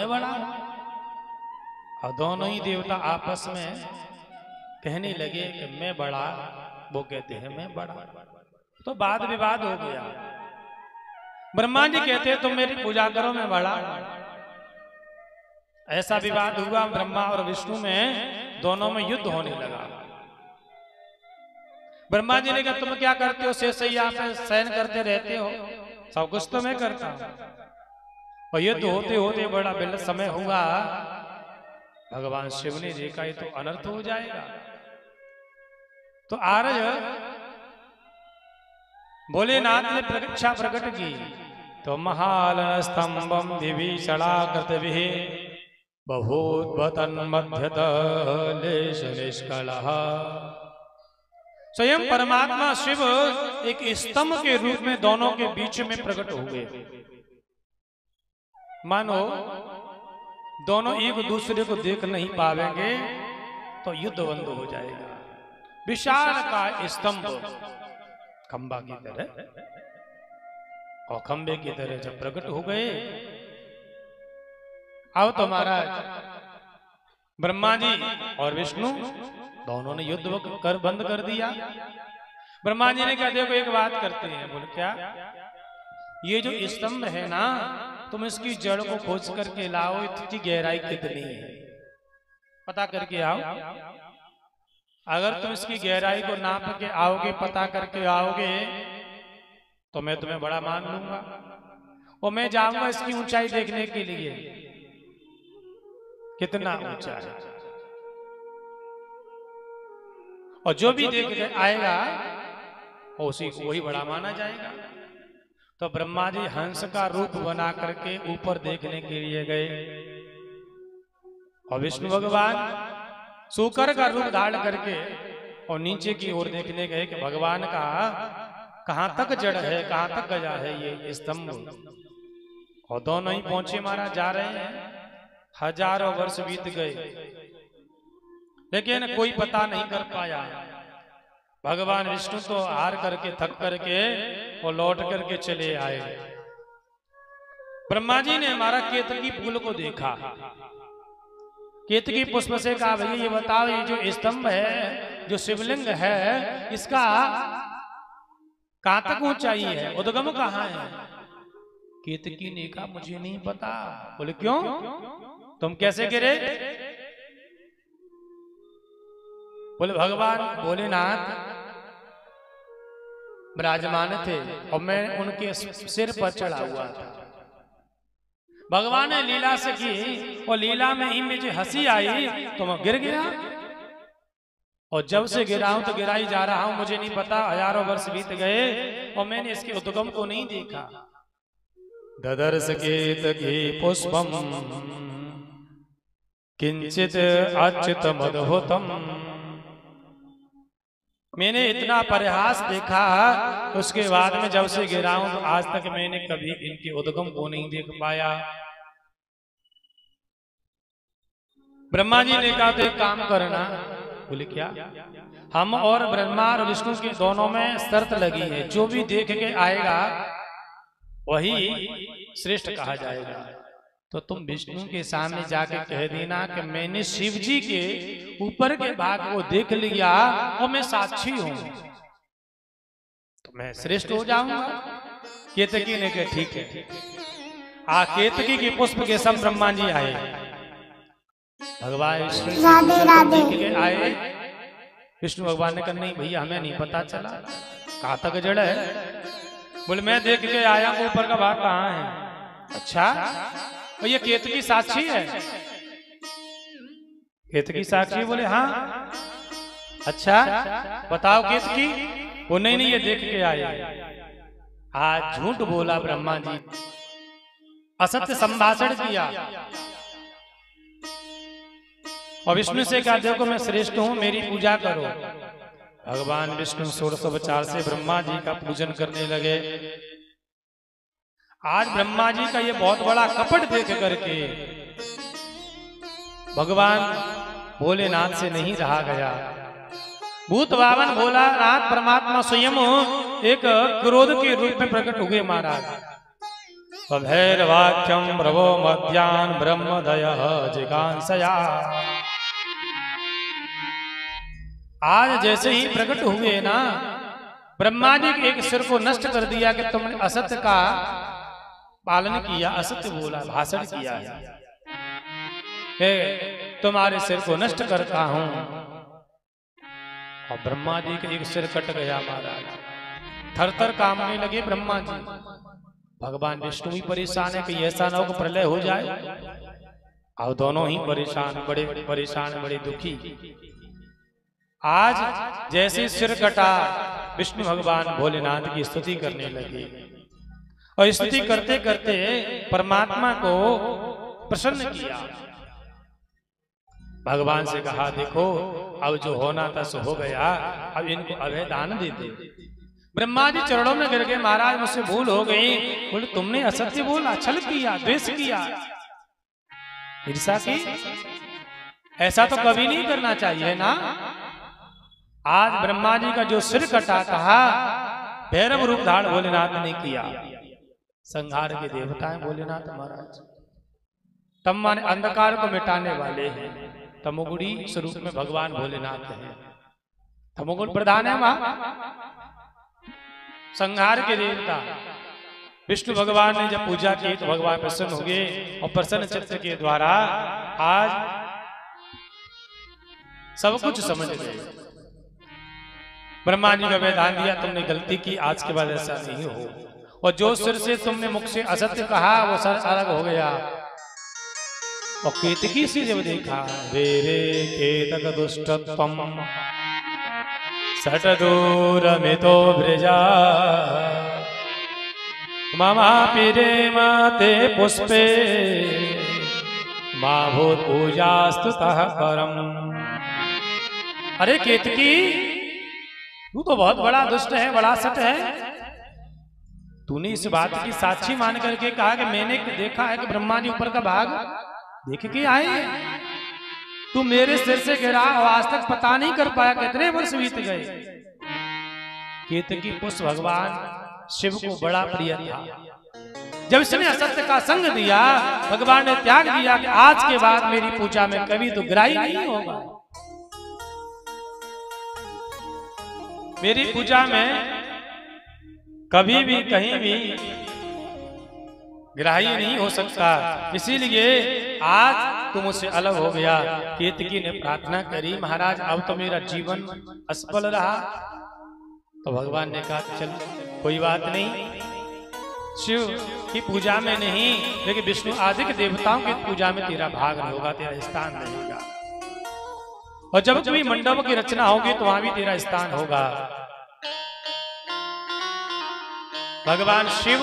मैं बड़ा। और दोनों ही देवता आपस में कहने लगे कि मैं बड़ा, वो कहते हैं मैं बड़ा। तो वाद विवाद हो गया। ब्रह्मा जी कहते हैं तुम मेरी पूजा करो, मैं बड़ा। ऐसा विवाद हुआ ब्रह्मा और विष्णु में, दोनों में युद्ध होने लगा। ब्रह्मा जी ने कहा तुम क्या करते हो, शेषैया पे शयन करते रहते हो, सब कुछ तो मैं करता हूं। और युद्ध होते होते बड़ा विलंब समय हुआ। भगवान शिव ने देखा ये तो अनर्थ हो जाएगा। तो आर्य भोलेनाथ ने इच्छा प्रकट की। तो महालन स्तंभम विभीषणाकृत विहे बभूवतन मध्यतलेश निष्कलः। स्वयं परमात्मा शिव एक स्तंभ के रूप में दोनों के बीच में प्रकट हो गए। मानो दोनों एक दूसरे को देख नहीं पावेंगे तो युद्ध बंद हो जाएगा। विशाल का स्तंभ खंबा की तरह और खंबे की तरह जब प्रकट हो गए, अब तो महाराज ब्रह्मा जी और विष्णु दोनों ने युद्ध कर बंद कर दिया। ब्रह्मा जी ने कहा देखो एक बात करते हैं। बोले क्या? ये जो स्तंभ है ना, तुम इसकी जड़ को खोज करके लाओ, इसकी गहराई कितनी है पता करके आओ। अगर तुम इसकी गहराई को नाप के आओगे, पता करके आओगे, तो मैं तुम्हें बड़ा मान लूंगा और मैं जाऊंगा इसकी ऊंचाई देखने के लिए, कितना ऊंचा है। और जो भी देख आएगा उसी को वही बड़ा माना जाएगा। तो ब्रह्मा जी हंस का रूप बना करके ऊपर देखने के लिए गए और विष्णु भगवान सूकर का रूप धारण करके और नीचे की ओर देखने गए कि भगवान का कहां तक जड़ है, कहां तक गजा है ये स्तंभ। और दोनों ही पहुंचे महाराज जा रहे हैं। हजारों वर्ष बीत गए लेकिन कोई पता नहीं कर पाया। भगवान विष्णु तो हार करके थक करके और लौट करके चले आए। ब्रह्मा जी ने हमारा केतकी फूल को देखा। केतकी पुष्प से कहा भैया ये बताओ, ये जो स्तंभ है, जो शिवलिंग है, इसका कहां तक ऊंचाई है, उद्गम कहां है? केतकी ने कहा मुझे नहीं पता। बोले क्यों, तुम कैसे गिरे? बोले भगवान भोलेनाथ विराजमान थे और मैं उनके सिर पर चढ़ा हुआ था। भगवान ने लीला से की और लीला में ही मुझे हंसी आई तो मैं गिर गया। और जब से गिरा हूं तो गिराई जा रहा हूं, मुझे नहीं पता। हजारों वर्ष बीत गए और मैंने इसके उद्गम को नहीं देखा। ददर्श केतकी पुष्पम किंचित अच्युत मदहोतम। मैंने इतना परिहास देखा, उसके बाद में जब से गिरा हूं तो आज तक मैंने कभी इनके उद्गम को नहीं देख पाया। ब्रह्मा जी ने कहा तो एक काम करना। बोले क्या? हम और ब्रह्मा और विष्णु के दोनों में शर्त लगी है, जो भी देख के आएगा वही श्रेष्ठ कहा जाएगा। तो तुम विष्णु के सामने जाके कह देना कि मैंने शिव जी के ऊपर के भाग को देख लिया और मैं साक्षी हूं, तो मैं श्रेष्ठ हो जाऊंगा। केतकी ने कहा ठीक है। केतकी के पुष्प के सब ब्रह्मा जी आए। भगवान विष्णु के आए। विष्णु भगवान ने कहा नहीं भैया हमें नहीं पता चला, कहां तक जड़ है। बोले मैं देख के आया हूं ऊपर का भाग कहां है। अच्छा और ये केतकी साक्षी है? केतकी साक्षी? बोले हाँ। अच्छा बताओ केतकी? वो नहीं ये देख के आए। आज झूठ बोला ब्रह्मा जी, असत्य संभाषण किया। और विष्णु से कहा देखो मैं श्रेष्ठ हूं, मेरी पूजा करो। भगवान विष्णु षोडशोपचार से ब्रह्मा जी का पूजन करने लगे। आज ब्रह्मा जी का ये बहुत बड़ा कपट देख करके भगवान भोलेनाथ से नहीं रहा गया। भूत बावन भोलानाथ परमात्मा स्वयं एक क्रोध के रूप में प्रकट हुए महाराज। भैरवाक्यम प्रभो मध्यान ब्रह्मदय जिगांसया। आज जैसे ही प्रकट हुए ना, ब्रह्मा जी के एक सिर को नष्ट कर दिया कि तुमने असत्य का पालन किया, असत्य बोला, भाषण किया है, तुम्हारे सिर को नष्ट करता हूं। और ब्रह्मा जी के एक सिर कट गया महाराज, थर थर कांपने लगे ब्रह्मा जी। भगवान विष्णु भी परेशान है कि ऐसा ना हो कि प्रलय हो जाए। और दोनों ही परेशान, बड़े परेशान, बड़े दुखी। आज जैसे सिर कटा, विष्णु भगवान भोलेनाथ की स्तुति करने लगे और स्तुति करते करते परमात्मा को प्रसन्न किया। भगवान से कहा देखो अब जो होना था सो हो गया, अब इनको अभय दान दे दे। ब्रह्मा जी चरणों में गिर गए, महाराज मुझसे भूल हो गई। बोले तुमने असत्य बोला, छल किया, द्वेष किया, ईर्ष्या की, ऐसा तो कभी नहीं करना चाहिए ना। आज ब्रह्मा जी का जो सिर कटा, कहा भैरव रूप धारण भोलेनाथ ने किया। संहार के देवता है भोलेनाथ महाराज। तम माने अंधकार को मिटाने वाले हैं, तमोगुणी स्वरूप में भगवान भोलेनाथ हैं। तमोगुण प्रधान है वहां, संहार के देवता। विष्णु भगवान ने जब पूजा की तो भगवान प्रसन्न हो गए और प्रसन्न चित्त के द्वारा आज सब कुछ समझ गए। ब्रह्मा जी का वैधान दिया, तुमने गलती की, आज के बाद ऐसा नहीं हो। और जो सिर से तुमने मुख से असत्य कहा वो सर अलग हो गया। और केतकी से जब देखा, वेरे केतक दुष्टत्वम सट दूर मितो ब्रजा ममा पिरे माते पुष्पे मा भूत पूजास्तुतः परम। अरे केतकी, तू तो बहुत बड़ा दुष्ट है, बड़ा सट है। तूने इस बात की साक्षी मान करके कहा कि मैंने देखा है कि ब्रह्मा जी ऊपर का भाग देख के आए। तू मेरे सिर से गिरा और आज तक पता नहीं कर पाया, कितने वर्ष बीत गए। केतकी पुष्प भगवान शिव को बड़ा प्रिय था। जब इसने असत्य का संग दिया, भगवान ने त्याग दिया कि आज के बाद मेरी पूजा में कभी तो गिराई नहीं होगा, मेरी पूजा में कभी भी कहीं भी ग्राह्य नहीं हो सकता। इसीलिए आज तुम मुझसे अलग हो गया। केतकी ने प्रार्थना करी, महाराज अब तो मेरा जीवन असफल रहा। तो भगवान ने कहा चल कोई बात नहीं, शिव की पूजा में नहीं लेकिन विष्णु आदि के देवताओं की पूजा में तेरा भाग होगा, तेरा स्थान रहेगा। और जब कभी मंडप की रचना होगी तो वहां भी तेरा स्थान होगा। भगवान शिव